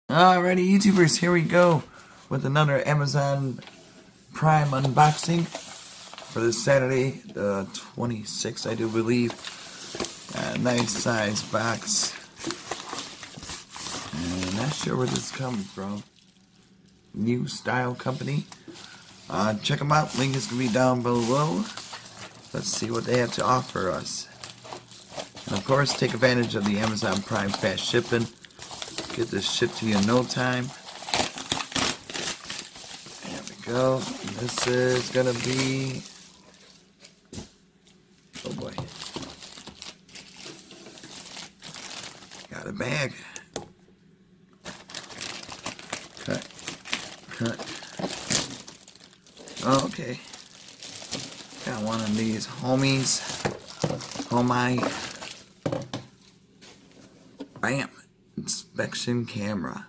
Alrighty, YouTubers, here we go with another Amazon Prime unboxing for this Saturday, the 26th, I do believe. A nice size box. And not sure where this comes from. New Style Company. Check them out. Link is going to be down below. Let's see what they have to offer us. And of course, take advantage of the Amazon Prime fast shipping. Get this shipped to you in no time. There we go. This is gonna be, oh boy, got a bag. Cut. Oh, okay. Got one of these HOMIEE. Bam. Inspection camera,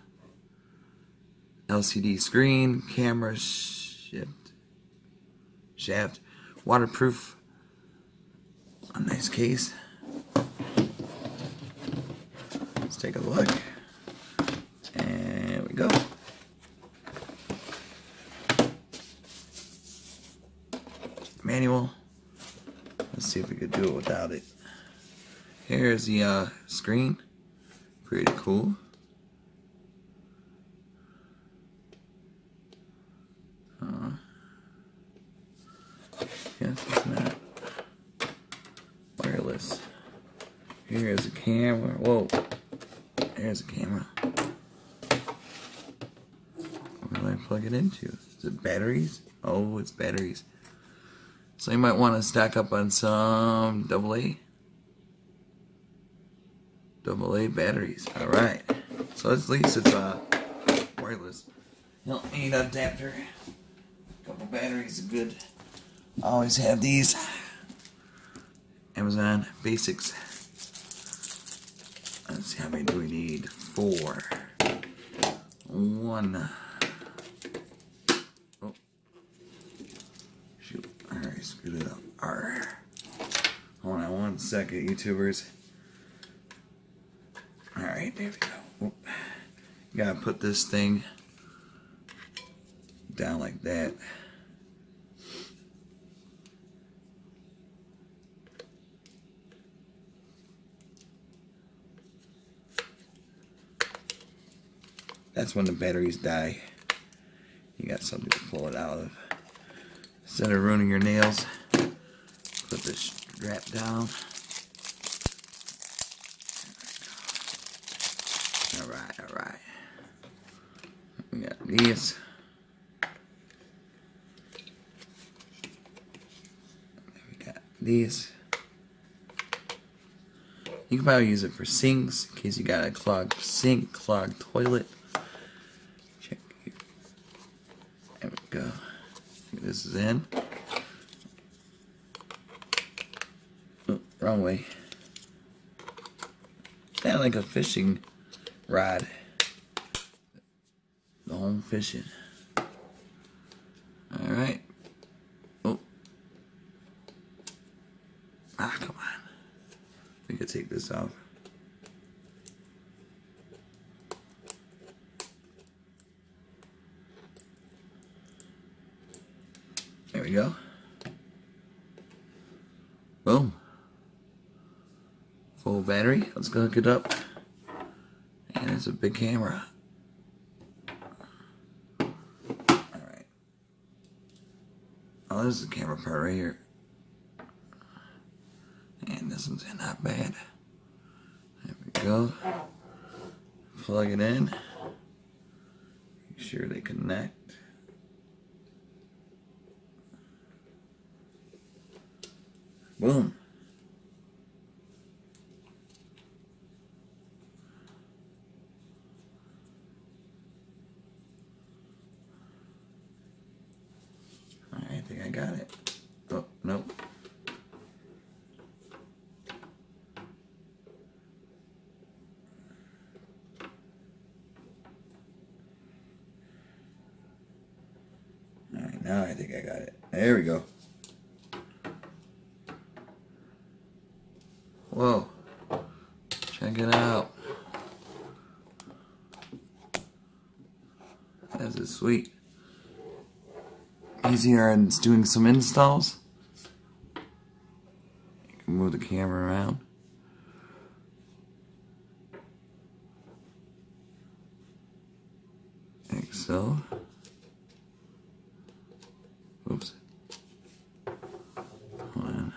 LCD screen, camera shaft, waterproof, a nice case. Let's take a look, and there we go. Manual. Let's see if we could do it without it. Here's the screen. Pretty cool. Yes, it's not wireless. Here's a camera. Whoa. There's a camera. What do I plug it into? Is it batteries? Oh, it's batteries. So you might want to stack up on some AA batteries. Alright. So at least it's wireless. You don't need an adapter. A couple batteries are good. Always have these. Amazon Basics. Let's see, how many do we need? 4. 1. Oh. Shoot. Alright, screwed it up. Arr. Hold on 1 second, YouTubers. Alright, there we go. Oop. You gotta put this thing down like that. That's when the batteries die. You got something to pull it out of. Instead of ruining your nails, put this strap down. Alright. We got these. We got these. You can probably use it for sinks, in case you got a clogged sink, clogged toilet. Check here. There we go. This is in. Oh, wrong way. Kind of like a fishing rod. The home fishing. Alright. Oh. Come on. We could take this off. There we go. Boom. Full battery. Let's go hook it up. And it's a big camera. Alright. Oh, this is the camera part right here. And this one's not bad. There we go. Plug it in. Make sure they connect. Boom. I think I got it. Oh, nope. Alright, now I think I got it. There we go. Whoa. Check it out. is sweet. Easier in doing some installs. You can move the camera around. Like so. Oops. Hold on.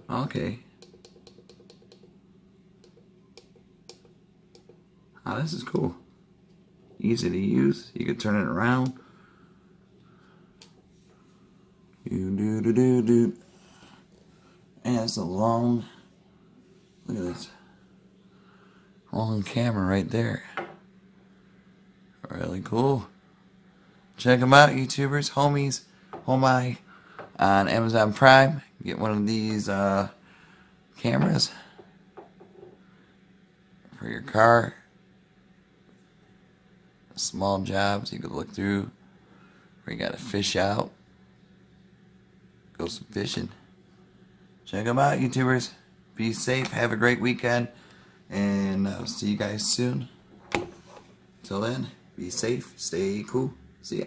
Okay. Oh, this is cool. Easy to use. You can turn it around. And it's a long, look at this, long camera right there. Really cool. Check them out, YouTubers. HOMIEE on Amazon Prime. Get one of these cameras for your car. Small jobs you could look through where you gotta fish out. Go some fishing. Check them out, YouTubers. Be safe. Have a great weekend. And I'll see you guys soon. Till then, be safe. Stay cool. See ya.